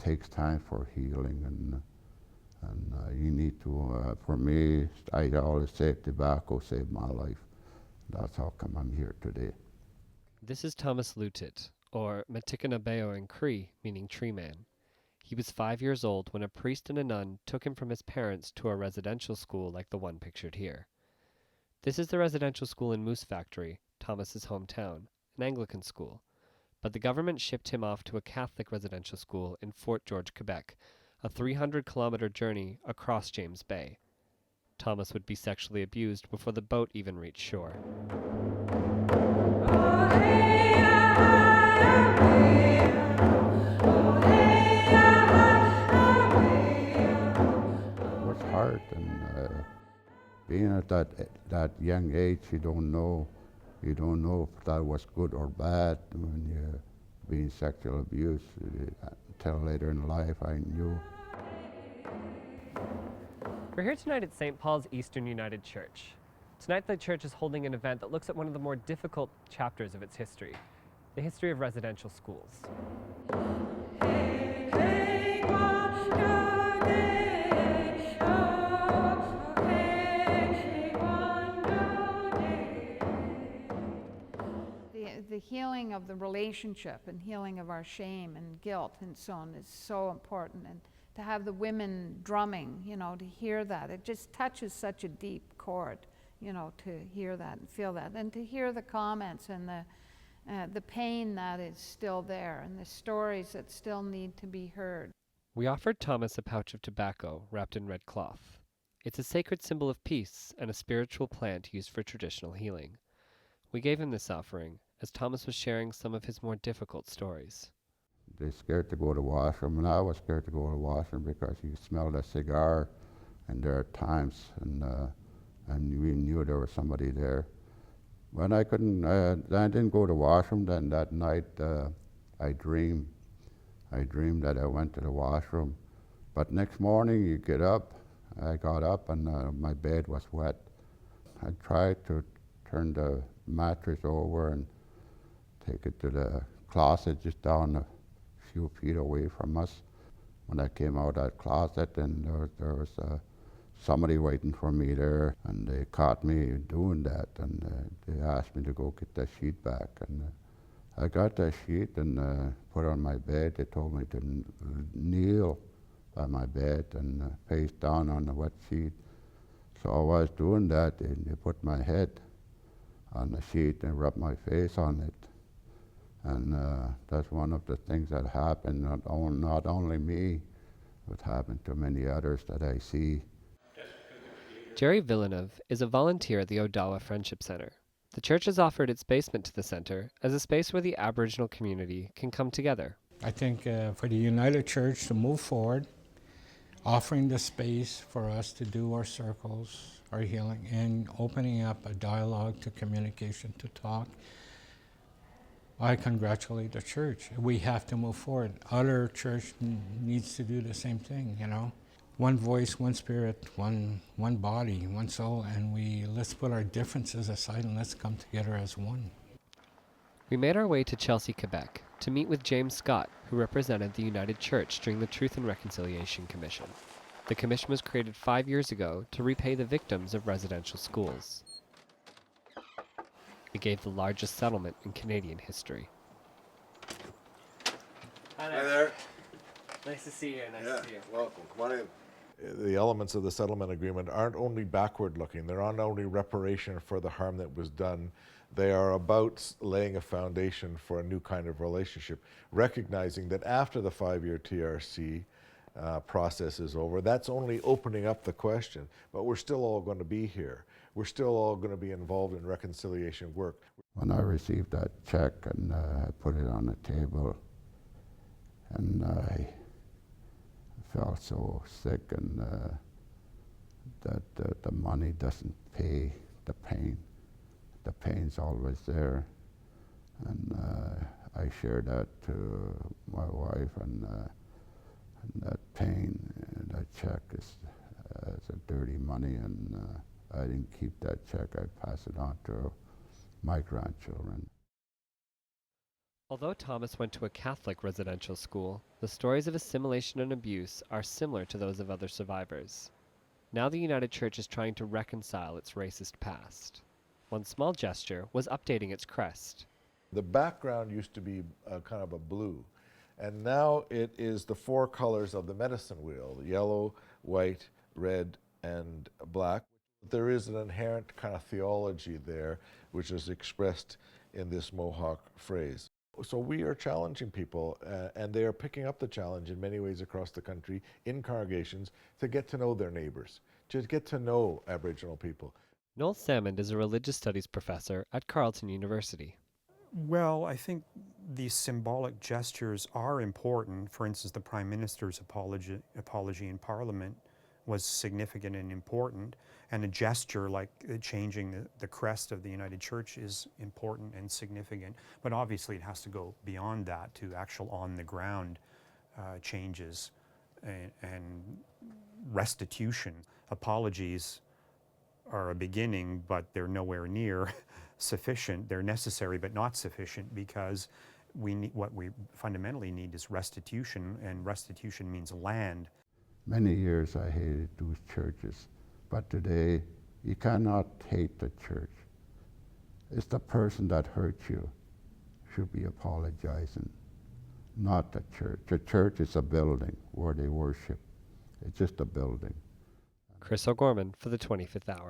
takes time for healing, and you need to, for me, I always say tobacco saved my life. That's how come I'm here today. This is Thomas Lutit, or Matikanabeo in Cree, meaning tree man. He was 5 years old when a priest and a nun took him from his parents to a residential school like the one pictured here. This is the residential school in Moose Factory, Thomas's hometown, an Anglican school. But the government shipped him off to a Catholic residential school in Fort George, Quebec, a 300-kilometer journey across James Bay. Thomas would be sexually abused before the boat even reached shore. It was hard, and being at that young age, you don't know if that was good or bad when you're being sexually abused. Until later in life, I knew. We're here tonight at St. Paul's Eastern United Church. Tonight the church is holding an event that looks at one of the more difficult chapters of its history, the history of residential schools. The healing of the relationship and healing of our shame and guilt and so on is so important. And to have the women drumming, to hear that, it just touches such a deep chord, to hear that and feel that. And to hear the comments and the pain that is still there and the stories that still need to be heard. We offered Thomas a pouch of tobacco wrapped in red cloth. It's a sacred symbol of peace and a spiritual plant used for traditional healing. We gave him this offering as Thomas was sharing some of his more difficult stories. They're scared to go to the washroom, and I was scared to go to the washroom because you smelled a cigar, and there are times, and we knew there was somebody there. When I didn't go to the washroom. Then that night, I dreamed that I went to the washroom. But next morning, you get up. I got up, and my bed was wet. I tried to turn the mattress over and take it to the closet just down a few feet away from us. When I came out of that closet, and there was somebody waiting for me there, and they caught me doing that, and they asked me to go get the sheet back. And I got the sheet and put it on my bed. They told me to kneel by my bed and face down on the wet sheet. So I was doing that, and they put my head on the sheet and rubbed my face on it. And that's one of the things that happened, not only me, it happened to many others that I see. Jerry Villeneuve is a volunteer at the Odawa Friendship Center. The church has offered its basement to the center as a space where the Aboriginal community can come together. I think for the United Church to move forward, offering the space for us to do our circles, our healing, and opening up a dialogue to communication, to talk, I congratulate the church. We have to move forward. Other church needs to do the same thing, One voice, one spirit, one body, one soul, and let's put our differences aside and let's come together as one. We made our way to Chelsea, Quebec, to meet with James Scott, who represented the United Church during the Truth and Reconciliation Commission. The commission was created 5 years ago to repay the victims of residential schools. It gave the largest settlement in Canadian history. Hi there. Nice to see you. To see you. Welcome. Come on in. The elements of the settlement agreement aren't only backward-looking. They're not only reparation for the harm that was done. They are about laying a foundation for a new kind of relationship, recognizing that after the 5-year TRC process is over, that's only opening up the question, but we're still all going to be here. We're still all going to be involved in reconciliation work. When I received that check and I put it on the table, and I felt so sick, and that the money doesn't pay the pain. The pain's always there, and I shared that to my wife, and that pain, that check is a dirty money, and I didn't keep that check. I passed it on to my grandchildren. Although Thomas went to a Catholic residential school, the stories of assimilation and abuse are similar to those of other survivors. Now the United Church is trying to reconcile its racist past. One small gesture was updating its crest. The background used to be kind of a blue, and now it is the four colors of the medicine wheel: yellow, white, red, and black. There is an inherent kind of theology there, which is expressed in this Mohawk phrase. So we are challenging people, and they are picking up the challenge in many ways across the country in congregations to get to know their neighbors, to get to know Aboriginal people. Noel Salmond is a religious studies professor at Carleton University. Well, I think these symbolic gestures are important. For instance, the Prime Minister's apology in Parliament was significant and important, and a gesture like changing the crest of the United Church is important and significant. But obviously it has to go beyond that to actual on-the-ground changes and restitution. Apologies are a beginning, but they're nowhere near sufficient. They're necessary but not sufficient, because what we fundamentally need is restitution, and restitution means land. Many years I hated those churches, but today you cannot hate the church. It's the person that hurt you should be apologizing, not the church. The church is a building where they worship. It's just a building. Chris O'Gorman for the 25th Hour.